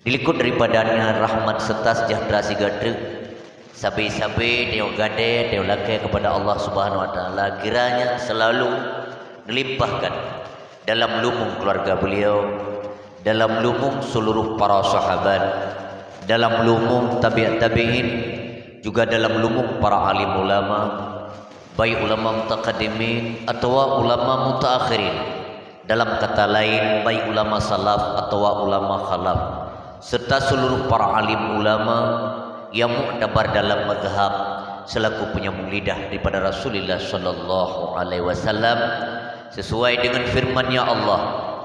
Dilikut daripadanya rahmat serta sejahtera sigatra sabi-sabi dia gade dia lakai kepada Allah Subhanahu wa taala, kiranya selalu dilimpahkan dalam lumung keluarga beliau, dalam lumung seluruh para sahabat, dalam lumung tabi'at tabi'in, juga dalam lumung para alim ulama, baik ulama mutaqaddimin atau ulama mutaakhirin, dalam kata lain baik ulama salaf atau ulama khalaf, serta seluruh para alim ulama yang muktabar dalam mazhab selaku penyambung lidah daripada Rasulullah sallallahu alaihi wasallam sesuai dengan firman-Nya Allah,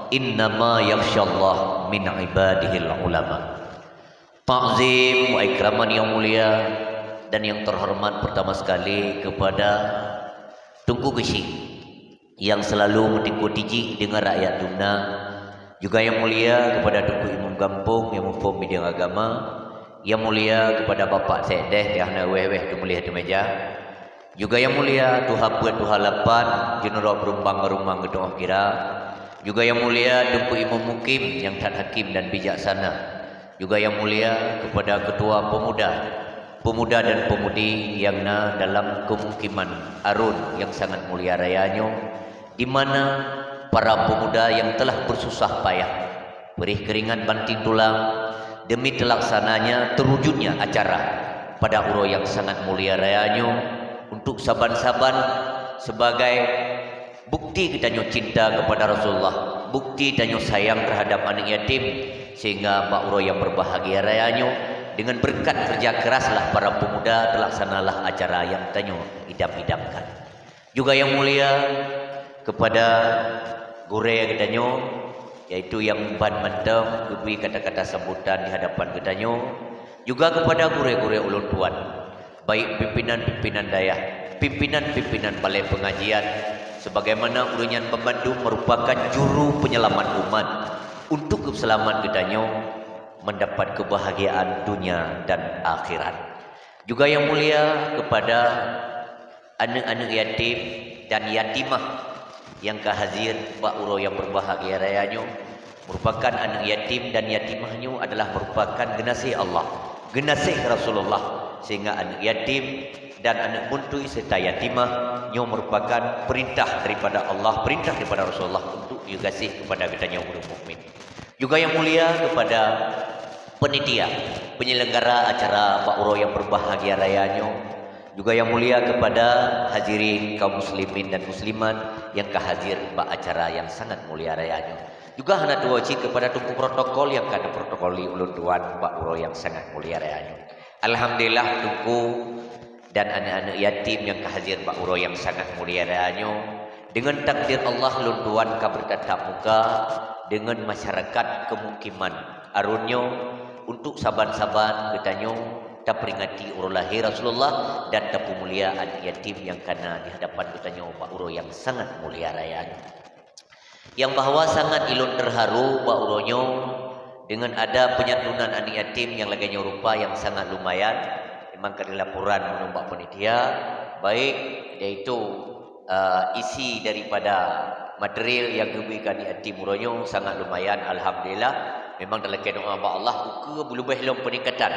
innama yakhsyallah min ibadihil ulama. Ta'zim wa ikraman yang mulia dan yang terhormat pertama sekali kepada Tunku Gesi yang selalu mendikutiji dengan rakyat Dumna, juga yang mulia kepada Tunku Imam Gampung yang memfaham bidang agama, yang mulia kepada Bapak Sedeh yang nak weh-weh tu mulia tu meja, juga yang mulia Tuhan buat Tuhan lapan Jeneral Berumbang Rumang Gedung Kira, juga yang mulia Tunku Imam Mukim yang tak hakim dan bijaksana, juga yang mulia kepada Ketua Pemuda dan Pemudi yang dalam kemukiman Arun yang sangat mulia rayanya, di mana para pemuda yang telah bersusah payah beri keringat banting tulang demi terlaksananya terwujudnya acara pada uro yang sangat mulia rayanya, untuk saban-saban sebagai bukti kita cinta kepada Rasulullah, bukti dan sayang terhadap anak yatim, sehingga Pak Uro yang berbahagia rayanya dengan berkat kerja keraslah para pemuda terlaksanalah acara yang tanyo idam-idamkan. Juga yang mulia kepada gure kedanyo, yaitu yang ban mantap beri kata-kata sambutan di hadapan kedanyo, juga kepada gure-gure ulun tuan, baik pimpinan-pimpinan dayah, pimpinan-pimpinan balai pengajian, sebagaimana ulunyan pembantu merupakan juru penyelamat umat untuk keselamatan kedanyo mendapat kebahagiaan dunia dan akhirat. Juga yang mulia kepada anak-anak yatim dan yatimah yang kehazir Pak Uro yang berbahagia rayanya, merupakan anak yatim dan yatimahnya adalah merupakan generasi Allah, generasi Rasulullah, sehingga anak yatim dan anak buntui serta yatimahnya merupakan perintah daripada Allah, perintah daripada Rasulullah untuk dikasih kepada kita yang mukmin. Juga yang mulia kepada penitia penyelenggara acara Pak Uro yang berbahagia rayanya, juga yang mulia kepada hadirin kaum muslimin dan muslimat yang kehadir Pak acara yang sangat mulia rayanya. Juga hendak tuaci kepada Tunku protokol yang kada protokoli ulun tuan Pak Uro yang sangat mulia rayanya. Alhamdulillah Tunku dan anak-anak yatim yang kehadir Pak Uro yang sangat mulia rayanya, dengan takdir Allah ulun tuan ka bertatap muka dengan masyarakat kemukiman arunyo untuk saban-saban ketanyo tak peringati urus lahir Rasulullah dan tak mulia anak yatim yang kena di hadapan ketanyo Pak Uro yang sangat mulia rayanya. Yang bahawa sangat ilun terharu Pak Uronyo dengan ada penyatunan anak yatim yang laganya rupa yang sangat lumayan. Memang kali laporan menembak panitia baik iaitu isi daripada material yang diberikan di yatim Uronyo sangat lumayan, alhamdulillah. Memang dalam doa Allah buka belum belum peningkatan,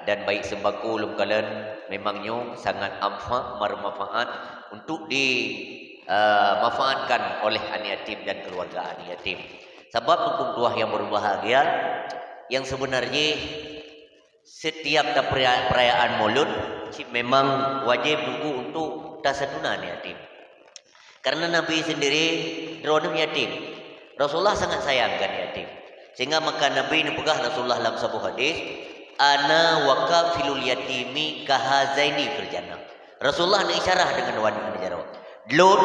dan baik sembako lum kalian memangnya sangat bermanfaat untuk dimanfaatkan oleh anak yatim dan keluarga anak yatim. Sebab hukum tuah yang berbahagia yang sebenarnya setiap perayaan Maulud memang wajib tunggu untuk tasadunan yatim. Karena Nabi sendiri dronem yatim. Rasulullah sangat sayangkan yatim. Sehingga maka Nabi ini pegah Rasulullah dalam sebuah hadis, ana wakafilul yatimi kahazaini fil jannah. Rasulullah nak isyarah dengan wanita jarawa. Lun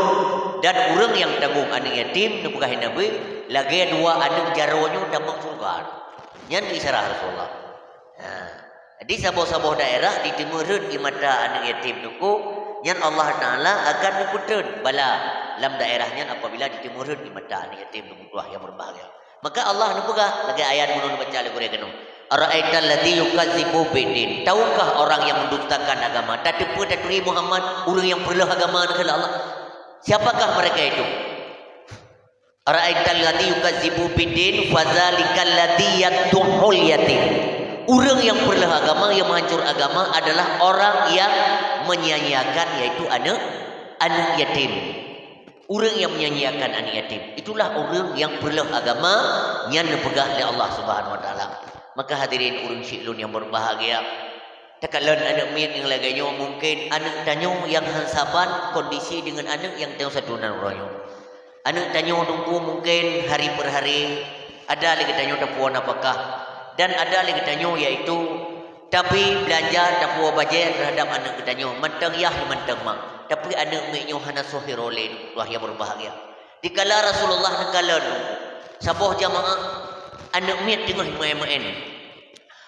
dan orang yang tanggung anak yatim ni pegah Nabi, lagi dua anak jarawanya tanggung surga. Yang isyarah Rasulullah. Jadi sabuh-sabuh daerah di timureun di mata anak yatim tuku, yang Allah Taala akan mengikutin bala dalam daerahnya apabila di timureun di mata anak yatim tuku yang berbahagia. Maka Allah nubuga lagi ayat munun baca le Quran kanu. Ara'aital ladzi yukadzibu bidin. Tahukah orang yang mendustakan agama? Tak tepu tak turi Muhammad, orang yang perlu agama kepada Allah. Siapakah mereka itu? Ara'aital ladzi yukadzibu bidin fadzalikal ladzi yad'ul yatim. Orang yang perlah agama, yang menghancur agama adalah orang yang menyanyiakan, yaitu anak yatim. Orang yang menyanyiakan anak yatim, itulah orang yang perlah agama yang dipegah oleh Allah Subhanahu Wa Taala. Maka hadirin urang syiklun yang berbahagia, tekalan anak mian yang laganya mungkin anak tanyo yang hansaban kondisi dengan anak yang tanyo satunan orangnya. Anak tanyo tunggu mungkin hari per hari, ada lagi tanyo tapuan apakah, dan ada lagi tanyo yaitu tapi belanja tapuan bajet terhadap anak tanyo mentang yah mentang mak, tapi anak mianyo hana sohirolin, wah yang berbahagia. Dikala Rasulullah nekalan sabuh jamaah anak mian tengah main-main.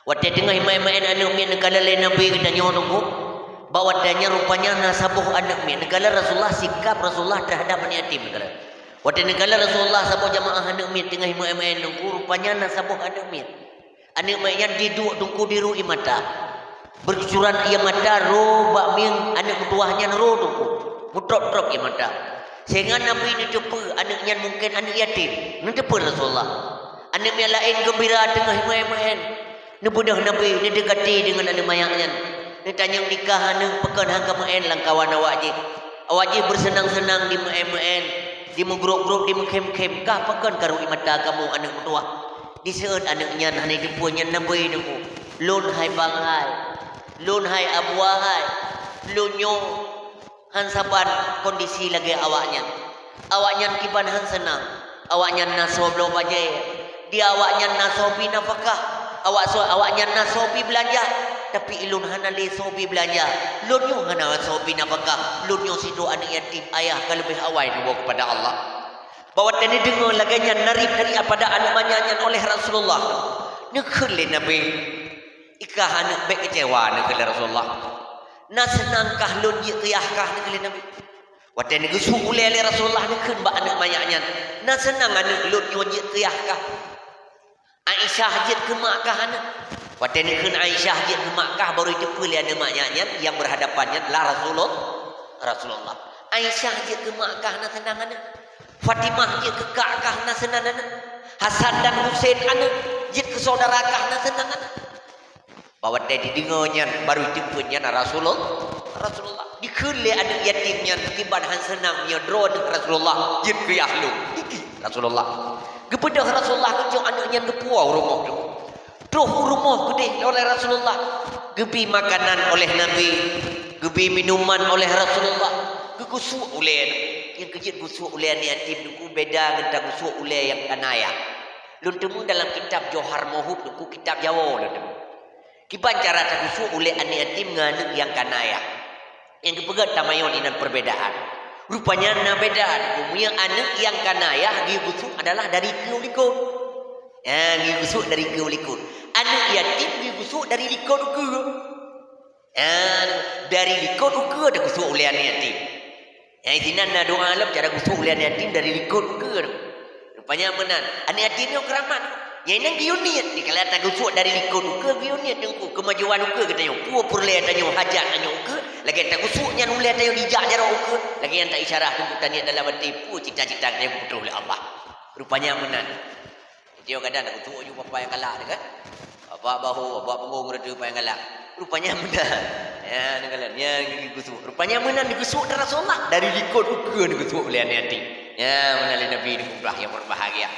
Waktu tengah main-main anak mian nekalan lain Nabi tanyo tunggu bawa tanya rupanya nasabuh anak mian. Negala Rasulullah sikap Rasulullah terhadap anak yatim negala. Waktu negala Rasulullah sabuh jamaah anak mian tengah main-main tunggu rupanya nasabuh anak mian. Anak mian yang diduk tunggu diru imata. Bercucuran ia mata ro bak mian anak tuahnya ro tunggu. Mutrok-trok ia mata. Sehingga Nabi ini cepat anaknya mungkin anak yatim. Nanti cepat Rasulullah. Anak mian lain gembira tengah main-main. Ni budak Nabi ni dekati dengan anak mayaknya. Ni tanya nikah ni pekan hang main lang kawan awak je. Awak je bersenang-senang di main-main, di grup-grup, di kem-kem. Kah pekan karo mata kamu anak tua. Di seut anaknya hani dipunya Nabi ni. Lun hai bangai. Lun hai abuahai. Lunyo han saban kondisi lagi awaknya. Awaknya kiban han senang. Awaknya nasob lo baje. Dia awaknya nasobi nafkah. Awaknya nasobi belanja, tapi ilun hana le sobi belanja. Lunyo hana sobi nafkah. Lunyo situ anak yatim ayah kalau lebih awal bawa kepada Allah. Bahawa tadi dengar laganya narib daripada anak manyanyan oleh Rasulullah. Nekul le Nabi. Ikah anak baik kecewa nekul Rasulullah. Na senangkah lun yaqiyahkah nekul Nabi. Waktu ni gusu oleh Rasulullah nekul ba anak manyanyan. Na senang anak lun yaqiyahkah. Aisyah hajat ke Makkah anak. Waktu ni kan Aisyah hajat ke Makkah baru jumpa lihat anak maknya yang berhadapannya adalah Rasulullah. Aisyah hajat ke Makkah anak senang anak. Fatimah hajat ke Ka'kah anak senang anak. Hasan dan Husain anak hajat ke saudara kah anak senang anak. Bahawa tadi dengarnya baru jumpanya Rasulullah. Dikele anak yatimnya tiba han senangnya draw dengan Rasulullah hajat ke Yahlu. Rasulullah. Kepada Rasulullah kecil anaknya kepuau rumah tu. Tuh rumah gede oleh Rasulullah. Gebi makanan oleh Nabi. Gebi minuman oleh Rasulullah. Kegusuk oleh yang kecil gusuk oleh ni yatim tu beda dengan gusuk oleh yang kanaya. Lu temu dalam kitab Johar Mohub tu kitab Jawa lu temu. Kiban cara gusuk oleh anak yatim dengan yang kanaya. Yang kepegat tamayon ini perbedaan. Rupanya beda. Yang anak yang kanayah digusuk adalah dari keulikun. Digusuk dari keulikun. Anak yatim digusuk dari likun ke. Dari likun ke ada gusuk oleh anak yatim. Ini nana doa alam cara gusuk oleh anak yatim dari likun ke. Rupanya menan. Anak yatim yang keramat. Yang ini giuniat. Kalau tak gusuk dari likun ke giuniat dengku kemajuan ke katanya. Puan perleh tanya hajat tanya ke. Lagi tak gusuknya nulis tanya dijak jarak ke. Lagi yang tak isyarah tunggu tanya dalam hati pu cita-cita yang betul oleh Allah. Rupanya menan. Dia kadang nak gusuk juga apa yang kalah kan. Apa bahu, apa punggung reda apa yang kalah. Rupanya menan. Ya dengan ya gusuk. Rupanya menan digusuk dari Rasulullah dari likun ke digusuk oleh hati. Ya menalah Nabi Muhammad yang berbahagia.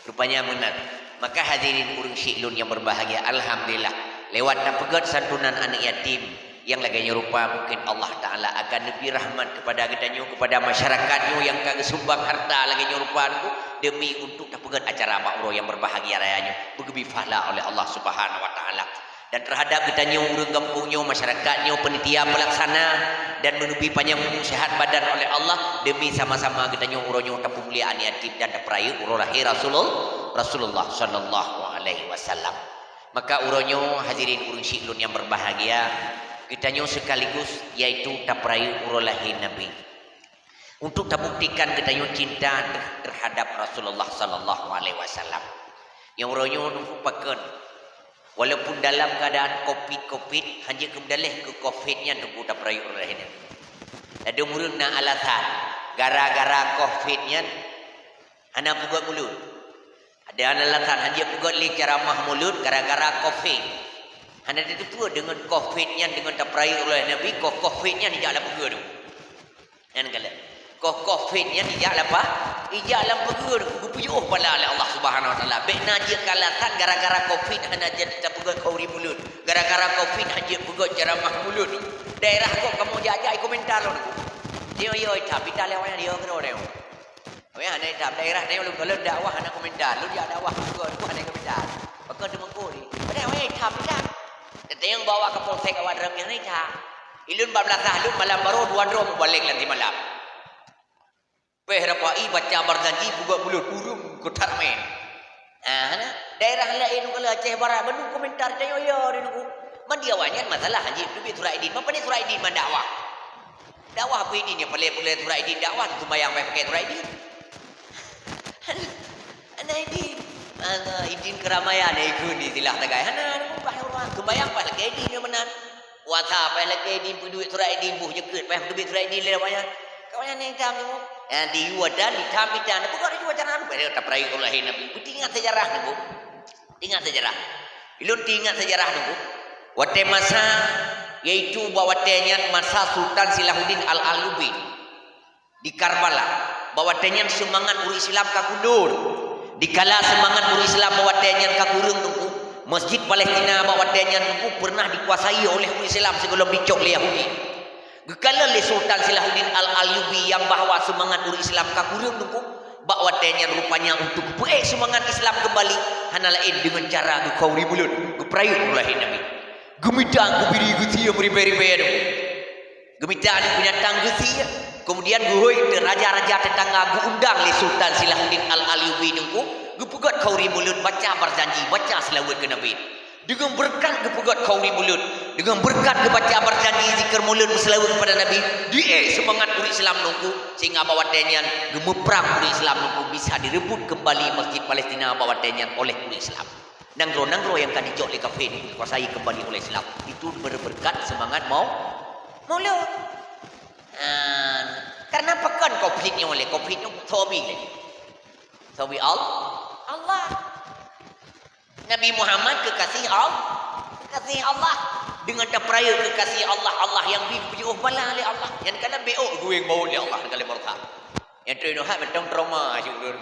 Rupanya menan. Maka hadirin urang syiklun yang berbahagia, alhamdulillah lewat pegat santunan anak yatim yang laganya rupa mungkin Allah Taala akan lebih rahmat kepada kitanya, kepada masyarakatnya yang kagak sumbang harta laganya rupa itu demi untuk pegat acara makro yang berbahagia rayanya begitu pahala oleh Allah Subhanahu Wa Taala. Dan terhadap kitanya urang kampungnya, masyarakatnya, panitia pelaksana dan menubi panjang umur sehat badan oleh Allah demi sama-sama kitanya urangnya tapung mulia anak yatim dan peraya urang lahir Rasulullah sallallahu alaihi wasallam. Maka urangnya hadirin urang syiklun yang berbahagia, kitanya sekaligus yaitu taprayu urang lahir Nabi. Untuk terbuktikan kitanya cinta terhadap Rasulullah sallallahu alaihi wasallam. Yang urangnya nunggu paken walaupun dalam keadaan COVID hanya kembali ke COVID-nya nunggu taprayu urang lahir Nabi. Ada muruna alasan gara-gara COVID-nya anak buka mulut. Ada alasan hanya pegot li ceramah mulut gara-gara COVID. Hana itu dengan COVID-nya dengan terperai oleh Nabi, COVID-nya tidak ada begitu. Kan kala. COVID-nya tidak apa? Tidak ada begitu. Gupuyuh pala oleh Allah Subhanahu wa taala. Bekna je kalatan gara-gara COVID hana je tak pegat kauri mulut. Gara-gara COVID hanya pegat ceramah mulut. Daerah kok kamu jajai komentar lo. Dia yo tapi tak lewat dia kena orang. Weh hana tak daerah dia lu kalau dakwah hana komentar. Lu dia dakwah juga lu hana komentar. Maka dia mengkori. Pada weh tapi tak. Yang bawa ke polsek awak dalam yang ni tak. Ilun 14 tahun malam baru 2 drum balik nanti malam. Pehrapai baca berjanji buka mulut urung kotar main. Daerah lain kalau Aceh Barat benu komentar dia yo nunggu. Man dia awaknya masalah haji tu Suraidin. Apa ni Suraidin mendakwah? Dakwah apa ini ni boleh Suraidin dakwah tu bayang pakai Suraidin. Ana ini izin keramaian ikut ni silah tagai. Hana orang sembayang pas lagi ni menan. WhatsApp pas lagi ni duit Suraidin buh jeket pas duit Suraidin le banyak. Kawan yang jam tu di wadan di kamitan aku ada juga jangan pada tak pernah oleh Nabi. Ingat sejarah tu. Ingat sejarah. Ilun ingat sejarah tu. Wate masa yaitu bawatenya masa Sultan Salahuddin Al-Ayyubi di Karbala. Bawatenya semangat uri Islam ka kundur. Dikala semangat uri Islam bawatenya ka kurung tu. Masjid Palestina bawatenya tu pernah dikuasai oleh uri Islam sebelum dicok oleh Yahudi. Gekala le Sultan Salahuddin Al-Ayyubi yang bahawa semangat uri Islam ka kurung tu bawatenya rupanya untuk semangat Islam kembali hana lain dengan cara kauri mulut geprayu oleh Nabi. Gemitang kubiri gusi beri-beri tu. Gemitang punya tanggusi kemudian guhoi raja-raja tetangga undang le Sultan Salahuddin Al-Ayyubi nunggu gepegat kauri mulut baca berjanji baca selawat ke Nabi dengan berkat gepegat kauri mulut dengan berkat kebaca berjanji zikir mulut selawat kepada Nabi semangat uri Islam nunggu sehingga bawatenya gemeprang uri Islam nunggu bisa direbut kembali Masjid Palestina bawatenya oleh uri Islam. Nangro yang kan dicok oleh kafir dikuasai kembali oleh Islam itu berkat semangat mau lo karena pekan COVID-nya oleh COVID-nya Sabi Allah Nabi Muhammad kekasih Allah dengan terperaya kekasih Allah yang dipujuh bala oleh Allah yang kala beok gue mau oleh Allah kala berta yang tu noh mentong trauma syukur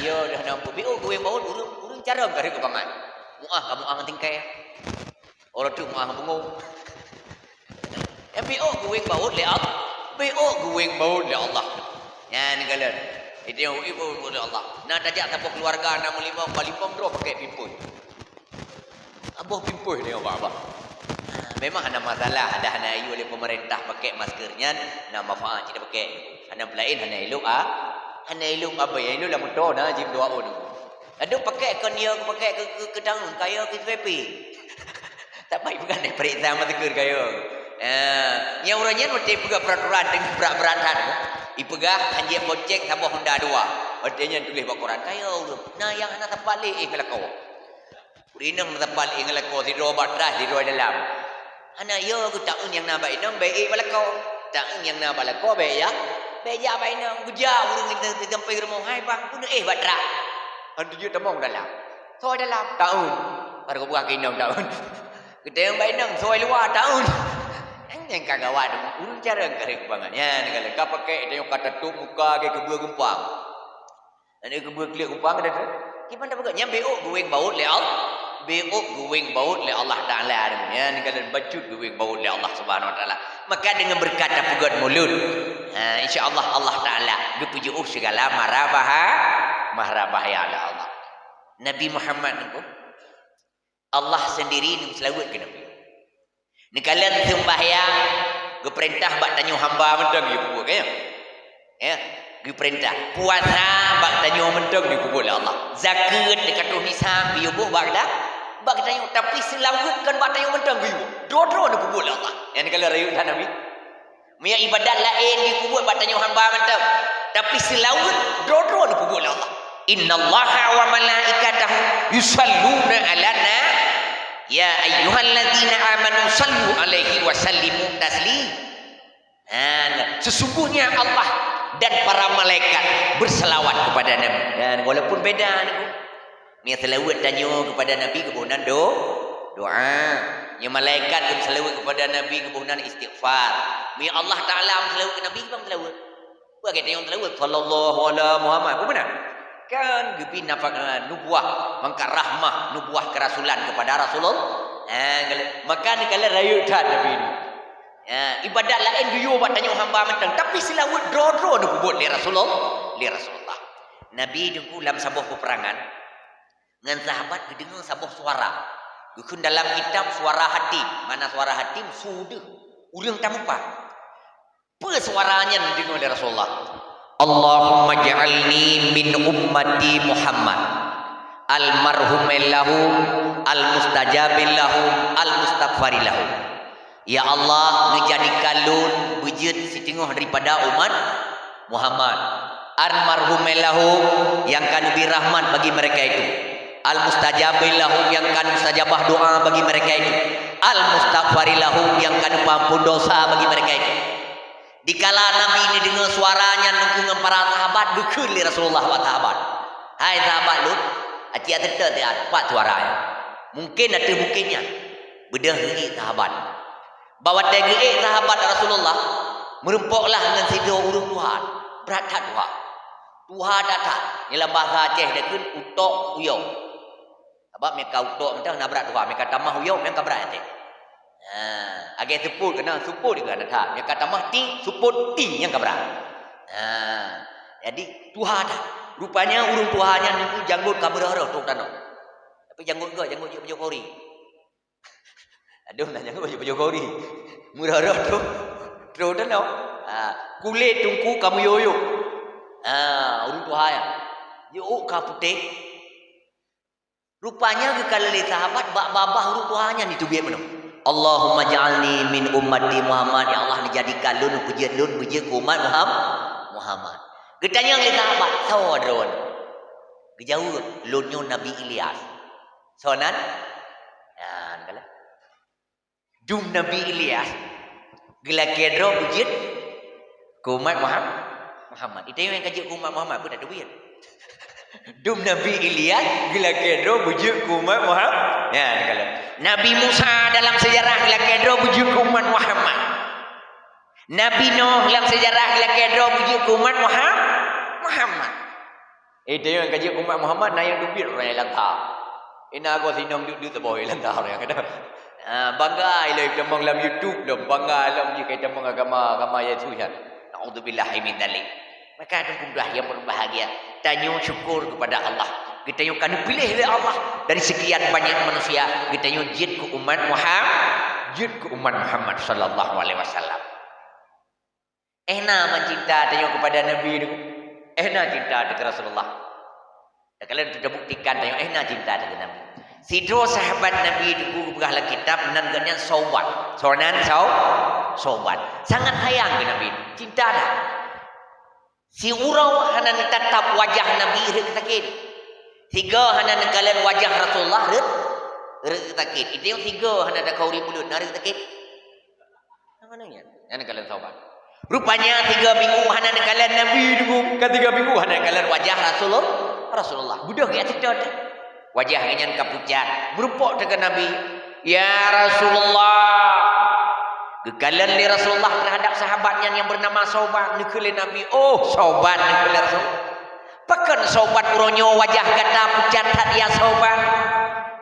yo dah nampu beok gue mau urung cara gari kebangan kamu tingkai orang tu bengong beok gue mau oleh Allah beok gue mau oleh Allah ya ni kala itu yang ibu oleh Allah nak tajak tanpa keluarga nak melimang balimpang draw pakai pimpun abah pimpun ni apa memang ada masalah ada hana ayu oleh pemerintah pakai maskernya nak manfaat tidak pakai hana belain hana elok hana elok apa ya elok lah motor dah jim doa on ada pakai kan dia pakai ke tangan kaya ke PP tak baik bukan nak periksa mata ker kaya yang orangnya mesti pegang peraturan dengan berat-beratan ipegah hanya projek tambah Honda 2 artinya tulis Al-Quran kaya nah yang anak terbalik ngelakau rinang terbalik ngelakau di dua batras di dua dalam anak ya aku tak yang nak baik nang baik balakau tak yang nak balakau baik ya baik nang kerja urang kita sampai rumah hai bang pun batras anda dia temong dalam so dalam tahun baru buka kinong tahun kita yang baik nang so luar tahun yang kagawan urang cara karek bangannya negala ka pakai dia kata tu muka ke kedua gempang ada kedua klik gempang ada gimana baganya beok gueng baut le Allah beok gueng baut le Allah taala ya negala bacut gueng baut le Allah Subhanahu wa taala maka dengan berkata pegat mulut insyaallah Allah taala dipuji segala marabah ya Allah Nabi Muhammad itu Allah sendiri selawat ke Nabi ni kalian sembahyang geperintah bak tanyo hamba mentang you buat kaya ya geperintah puasa bak tanyo mentang you buat Allah zakat dekat nisab you buat bak tanyo tapi selawat kan bak tanyo mentang you dro ni buat Allah yang kalau rayu dah Nabi mia ibadat lain you buat bak tanyo hamba mentang tapi selawat dro ni buat Allah innallaha wa malaikatahu yusalluna 'alan ya ayyuhalladzina amanu sallu alaihi wa sallimu taslima. Sesungguhnya Allah dan para malaikat berselawat kepada Nabi. Dan walaupun beda ni selawat tanya kepada Nabi kebunan doa. Yang malaikat yang selawat kepada Nabi kebunan istighfar. Mi Allah Taala selawat ke Nabi bang selawat. Apa kata yang selawat sallallahu alaihi Muhammad. Apa benar? Kan gepi nafak nubuah, mangka rahmah nubuah kerasulan kepada Rasulullah. Maka ni kalau rayu dah Nabi ni. Ibadat lain guyu buat tanya hamba mentang, tapi selawat dro-dro nak buat li Rasulullah. Nabi dengku dalam sebuah peperangan dengan sahabat kedengar sebuah suara. Gukun dalam kitab suara hatim. Mana suara hatim? Sudah. Urang tamupa. Apa suaranya dengar oleh Rasulullah? Allahumma ja'alni min ummati Muhammad. Almarhumillahu, almustajabillahu, almustaghfarillahu. Ya Allah, ngejadikan lun bujud setengah daripada umat Muhammad. Almarhumillahu, yang kan lebih rahmat bagi mereka itu. Al-mustajabillahu, yang kan mustajabah doa bagi mereka itu. Al-mustaghfarillahu, yang kan ampun dosa bagi mereka itu. Dikala Nabi ini dengar suaranya nunggu para sahabat, gekul Rasulullah wa sahabat. Hai sahabat lu, hati-hati apa suaranya. Mungkin ada mungkinnya. Bedah lagi sahabat. Bawa tegei sahabat Rasulullah, merumpuklah dengan sido urung Tuhan. Berat tak Tuhan? Tuhan datang. Ialah bahasa Aceh dia kun utok uyau. Sebab mereka utok macam nak berat Tuhan. Mereka tamah uyau, mereka berat Aceh. Agai seput kena suput juga datang. Mereka tamah ti, suput ti yang berat. Jadi Tuhan dah. Rupanya urung Tuhannya nunggu janggut kaberah tu tanah. Tapi janggut ke? Janggut baju kori. Aduh nak janggut baju kori. Murah tu. Terus tanah. Kulit tungku kamu yoyo. Urung Tuhan ya. Yuk ka putih. Rupanya kalau lihat sahabat babah urung Tuhannya ni tu biar mana. Allahumma ja'alni min ummati Muhammad. Ya Allah dijadikan lun pujian umat Muhammad. Getanya yang lihat sahabat saudron. Gejauh lunyo Nabi Ilyas. Sonan kala. Dum Nabi Ilyas gila kedro pujian umat Muhammad. Itu yang kaji umat Muhammad pun ada duit. Dum Nabi Ilyas gila kedro bujuk umat Muhammad. Ya kalau Nabi Musa dalam sejarah gila kedro bujuk umat Muhammad. Nabi Nuh dalam sejarah gila kedro bujuk umat Muhammad. Itu yang kaji umat Muhammad na yang duit orang lantar. Ina aku sinong duduk teboy lantar yang kata. Bangga ile demang dalam YouTube dom bangga dalam je kita agama Yesus ya. Naudzubillahi min dzalik. Maka kumpulah yang berbahagia. Tanya syukur kepada Allah. Kita yang kena pilih oleh Allah dari sekian banyak manusia. Kita yang jid ke umat Muhammad sallallahu alaihi wasallam. Mencinta tanya kepada Nabi itu. Cinta dengan Rasulullah. Dan kalian sudah buktikan tanya cinta dengan Nabi. Sidro sahabat Nabi itu bukalah kitab nan ganyan sobat. Sobat. Sangat sayang ke Nabi. Cinta dah. Si urau hana tetap wajah Nabi rek sakit. Tiga hana kalian wajah Rasulullah rek sakit. Itu yang tiga hana ada kauri mulut rek sakit. Mananya? Hana kalian sobat. Rupanya 3 minggu hana kalian Nabi dulu. Kan 3 minggu hana kalian wajah Rasulullah. Budak ya tidak. Wajahnya kapucat. Merupak dengan Nabi. Ya Rasulullah. Gekalan li Rasulullah terhadap sahabatnya yang bernama Sobat nikeli Nabi. Oh, Sobat nikeli Rasul. Pakan Sobat uronyo wajah ganda pucat dia Sobat.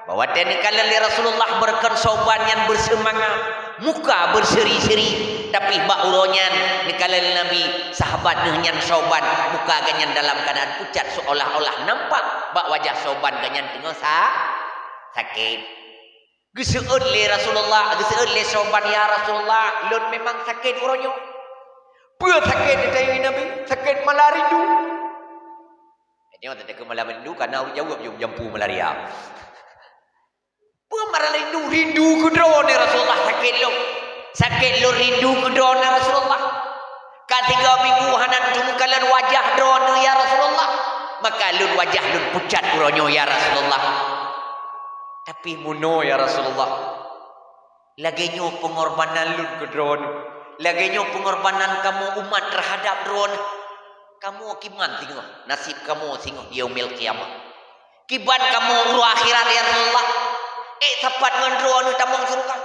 Bahwa nikeli li Rasulullah berken Sobat yang bersemangat, muka berseri-seri, tapi bak uronyan nikeli Nabi sahabat dengan Sobat muka ganyan dalam keadaan pucat seolah-olah nampak bak wajah Sobat ganyan tengah sakit. Geseut le Rasulullah, geseut le Sobat ya Rasulullah, lun memang sakit uronyo. Apa sakit ditanya Nabi? Sakit malaria rindu. Dia tak ada malaria rindu karena orang jawab jampu malaria. Apa malaria rindu kedron ni Rasulullah sakit lo. Sakit lo rindu kedron Rasulullah. Ka 3 minggu hanan tungkalan wajah dron ya Rasulullah. Maka lun wajah lun pucat uronyo ya Rasulullah. Tapi muno ya Rasulullah. Laginya pengorbanan lun ke drone. Laginya pengorbanan kamu umat terhadap drone. Kamu kiman tengok nasib kamu tengok yaumil kiamah. Kiban kamu uru akhirat ya Rasulullah. Tepat ngendro anu tamang surga.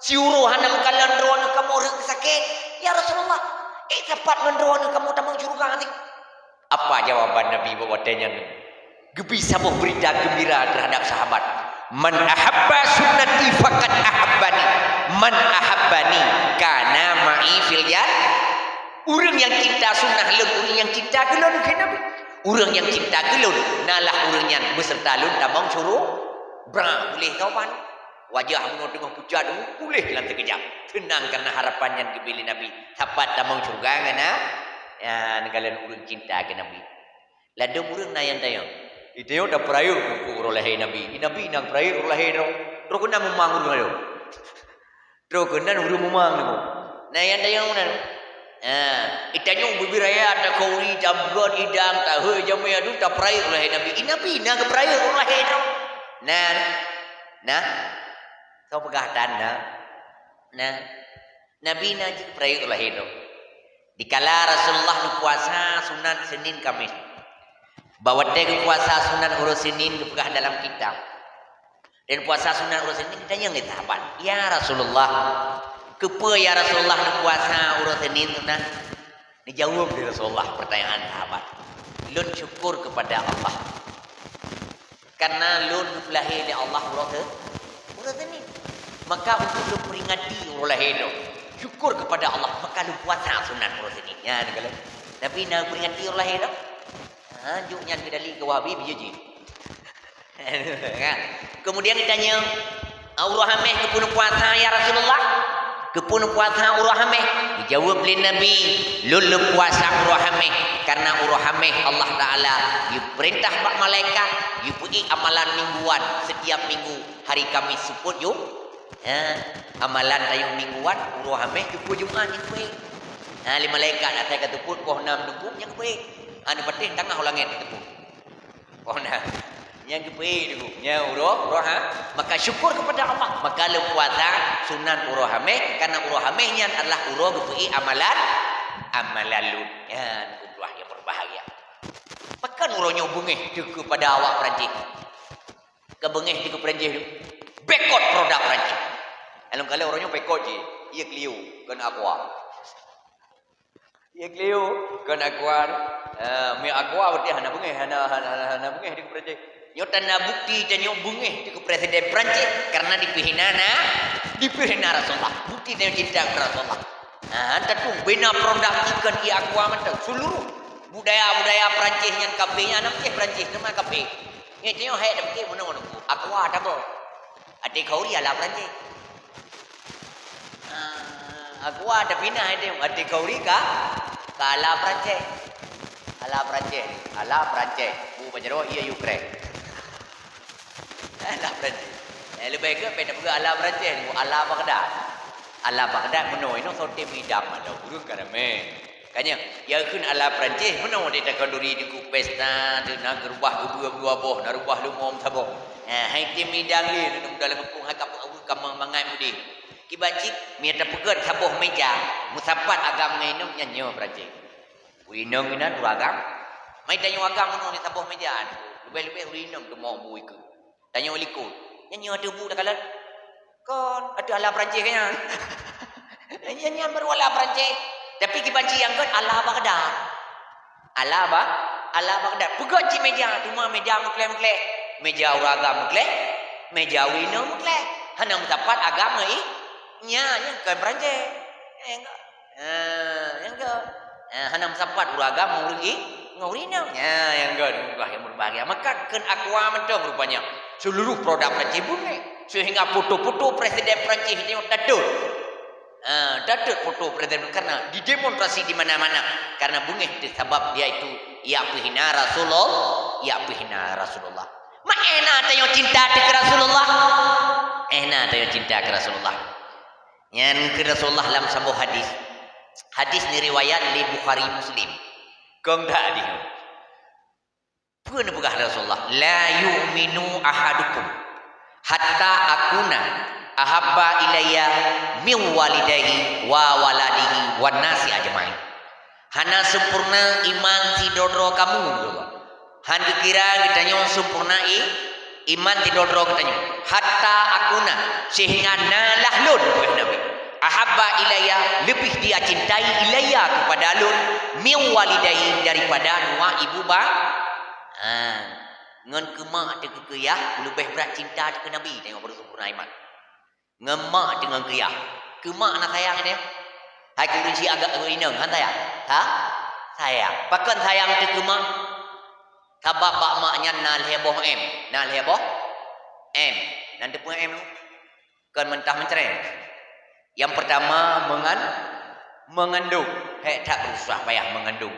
Siuruh hanam kalan ro anu kamu orang sakit. Ya Rasulullah, tepat ngendro anu kamu tamang surga nanti. Apa jawaban Nabi bawadanya? Gebi sabuh berita gembira terhadap sahabat. Man ahabba sunnati faqad ahabbani. Man ahabbani kana ma'i fil jannah. Orang yang cinta sunnah lun, orang yang cinta gelun ke Nabi. Orang yang cinta gelun, nalah orang yang beserta lun tamang suruh. Bra, boleh kawan. Wajah menurut tengah pucat tu, boleh dalam terkejap. Tenang karena harapan yang dibeli Nabi. Dapat tamang surga ngana. Ya, kalian orang cinta ke Nabi. Lalu orang nayang-tayang. Itu yang dah perayur kuku oleh Nabi. Nabi nang perayur oleh Nabi. Terus kena memang urung ada. Terus kena urung memang tu. Nayang-tayang mana? Itanya berbiraya ada kauri jambuan idang tahu jamu ya tu tak perayur oleh Nabi. Nabi nang perayur oleh Nabi. Nah, kau pegatan nah, Nabi nak perayur oleh Nabi. Dikala Rasulullah nu puasa sunat Senin Kamis. Bawa dia puasa sunat urus Senin dipegah dalam kitab. Dan puasa sunat urus Senin kita yang ditahapan. Ya Rasulullah, kepa ya Rasulullah nu puasa urus Senin sunat. Dijawab di Rasulullah pertanyaan sahabat. Lun syukur kepada Allah. Karena lun lahir oleh Allah urus Senin. Maka untuk lu peringati oleh itu. Syukur kepada Allah maka lu puasa sunat urus Senin. Ya kalau tapi nak peringati oleh itu. Juknya kedali ke wahabi biji. Kemudian ditanya, Urhameh kepun puasa ya Rasulullah? Kepun puasa Urhameh? Dijawab oleh Nabi, lulu puasa Urhameh karena Urhameh Allah Taala diperintah bak malaikat, diberi amalan mingguan setiap minggu hari Kamis suput yuk. Amalan tayung mingguan Urhameh jumpa Jumaat itu. Lima malaikat nak saya kata pun kau nam nunggu yang baik. Anu penting tengah ulangnya itu. Oh nah, yang kepe itu, nya uroh maka syukur kepada Allah. Maka lu puasa sunat urohame karena urohamenya adalah uroh kepe amalan lu. Ya, ulah yang berbahagia. Maka urohnya bungeh kepada awak Perancis. Kebengeh ke Perancis itu. Bekot produk Perancis. Alung kali urohnya bekot je. Ia Clio kan aqua. Ia Clio kan aqua. Mi aqua berarti hana bungeh di Perancis. Nyo tanda bukti dan nyo bungeh di Presiden Perancis karena dipihina Rasulullah. Bukti dan cinta kepada Rasulullah. Tentu bina produk ikan ia aqua mentau seluruh budaya Perancis yang kafenya namanya Perancis nama kafe. Ni tengok hai dak mana aqua ada bo. Ade kauri ala Perancis. Aqua ada bina ada ade kauri ka ala Perancis. Ala Perancis. Bu Pajero ia Ukraine. Ala Perancis. Lebih ke beda juga ala Perancis, bu ala Baghdad. Ala Baghdad meno ino sote midam ada burung karame. Kanya ya kun ala Perancis meno de takanduri di ku pesta de nak rubah dua boh, nak rubah lumom sabo. Hai tim midang li nu dalam kampung hakap kamang mangai mudi. Kibacik mi ta pegat saboh meja, musapat agam ngainum nyanyo Perancis. Urinong ina uragam. Mai tanya agam nu ni sabuh mejaan. Lebih-lebih urinong tu mau bui ke. Tanya liku. Nyanyi ada bu dah kalan. Kon ada ala Perancis kanya. Nyanyi baru ala Perancis. Tapi kibanci yang kan ala Baghdad. Ala Baghdad. Pegat ci meja, cuma meja mukle. Meja uragam mukle. Meja urinong mukle. Hana mutapat agama nya kan Perancis. Enggak. Enggak. Hanam sampat uragam ngurina. Ya, yang enggak yang berbahagia. Maka kan aqua mentong rupanya. Seluruh produk Perancis bunyi. Sehingga foto-foto Presiden Perancis ini dadut. Dadut foto Presiden karena didemonstrasi di mana-mana. Karena bunyi disebab dia itu ia pihina Rasulullah. Mak enak tayo cinta ke Rasulullah. Enak tayo cinta ke Rasulullah. Yang ke Rasulullah dalam sebuah hadis. Hadis ni riwayat di Bukhari Muslim. Kong dah di. Pun bukan Rasulullah. La yu'minu ahadukum hatta akuna ahabba ilayya min walidayhi wa waladihi wan nasi ajmain. Hana sempurna iman si dodro kamu. Han kira kita nyon sempurna Iman tidodro katanya. Hatta akuna sehingga nalahlun oleh Nabi. Ahabba ilayya lebih dia cintai ilayya kepada alun min walidai daripada dua ibu ba. Ngan kemak dengan kekeyah lebih berat cinta ke Nabi tengok baru sempurna iman. Ngemak dengan kekeyah. Kemak nak sayang dia. Hai kurisi agak inang han sayang. Ha? Sayang. Pakan sayang te kemak. Sabab bak maknya nal heboh em. Nal heboh em. Nanti pun em kan mentah mencereng. Yang pertama mengandung. Hek tak berusaha payah mengandung.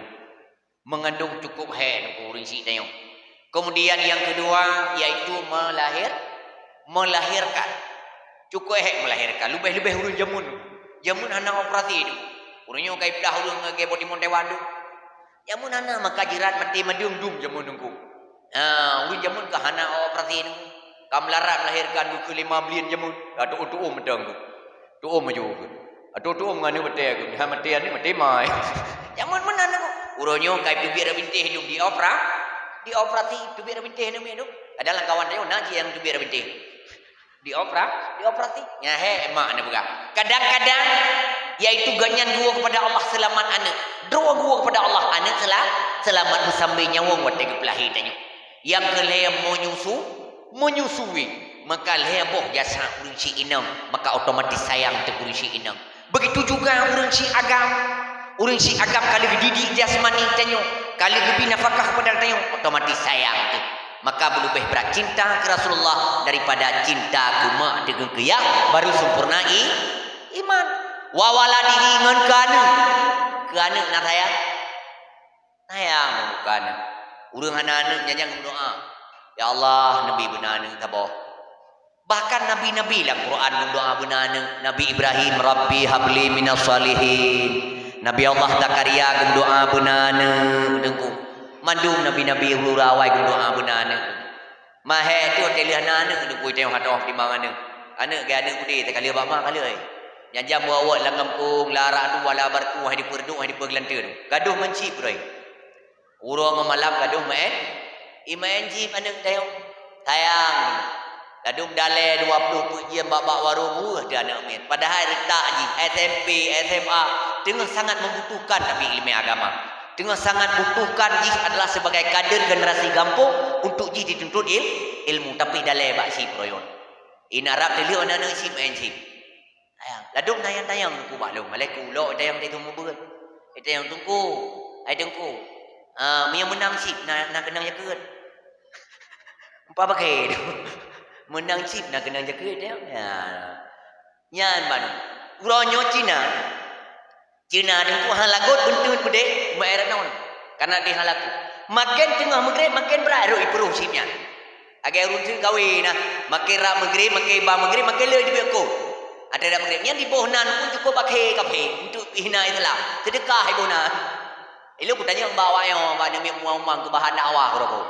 Mengandung cukup hek kurisi tengok. Kemudian yang kedua yaitu melahirkan. Cukup hek melahirkan. Lebih-lebih urun jamun. Jamun anak operasi itu. Urunnya kai dah urun ngage bodi montewan tu. Jamun anak maka jirat mati medung jamun nunggu. Urun jamun ke anak operasi itu. Kam larat melahirkan ke 5 bilion jamun. Atu medang tu. Tu maju ke. Atu ngane mati aku. Ha mati ni mati mai. Jamun mana aku. Urunnya kai tu biar bintih hidup di operasi tu biar bintih ni tu. Adalah kawan dia naji yang tu biar bintih. Dioperasi. Ya emak ni bukan. Kadang-kadang yaitu ganyan dua kepada Allah selamat anak. Dua kepada Allah anak selamat sampai nyawa wate kepelahi tanya. Yang kelem menyusui maka leboh jasa urang si inang maka otomatis sayang te urang si inang. Begitu juga urang si agam kali dididik jasmani tanya. Kali lebih nafkah kepada tanya otomatis sayang te. Maka lebih berat cinta ke Rasulullah daripada cinta ke mak dengan keyah baru sempurna iman. Wa waladihi ngan kana nak sayang bukan. Urang anak nyanyang doa. Ya Allah Nabi benar tabah. Bahkan nabi-nabi dalam Quran doa benar Nabi Ibrahim Rabbi habli minas salihin. Nabi Allah Zakaria doa benar dengku. Mandung nabi-nabi urawai doa benar. Mahe tu telian anak tu tengok hatoh di mana. Anak ke anak budi tak kali bama kali ai. Yang jam bawa dalam kampung larak tu wala bertu hai diperdu hai dipergelantir. Gaduh mencip roi. Urang malam gaduh main. Iman jip anak tengok. Sayang. Gaduh dale 20 pujian babak waru dia anak main. Padahal retak ji SMP, SMA dengan sangat membutuhkan tapi ilmu agama. Dengan sangat butuhkan jih adalah sebagai kader generasi kampung untuk jih dituntut ilmu tapi dalai baksi proyon. Ina Arab teliu anak-anak isi main isi. Ayang, ladung tayang ku maklum. Malaiku lo tayang tayang mubut. Tayang tungku. Ai tungku. Yang menang sip nak kenang jaket. Empa pakai. Menang sip nak kenang jaket dia. Ya. Nyan ban. Uronyo Cina dengan halagot bentuk pede maer naon karena dia halaku makin tengah maghrib makin berat roi peruh sipnya agai urun kawin nah makin ra maghrib makin ba maghrib makin le di aku ada dak maghrib yang di bohnan pun cukup pakai kafe untuk hina itulah sedekah hai bohnan elu ku tanya bawa yo ba nyami muang ke bahan dakwah ko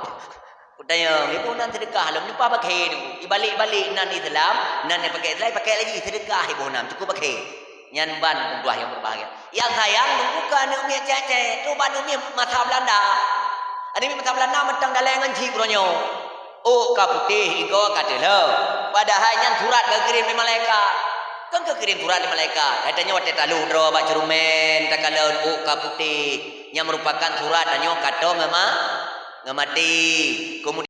ku tanya ibu nan sedekah lam lupa pakai ni balik nan Islam nan pakai Islam pakai lagi sedekah hai bohnan cukup pakai nyan ban buah yang berbahagia. Yang sayang bukan umi cece, tu ban umi mata Belanda. Ada umi mata Belanda mentang dalengan ji bronyo. Oh ka putih iko katelo. Padahal nyan surat ke kirim di malaikat. Kan ke kirim surat di malaikat. Katanya wate talu dro ba cerumen takaleun oh ka putih yang merupakan surat danyo kato ngamati. Kemudian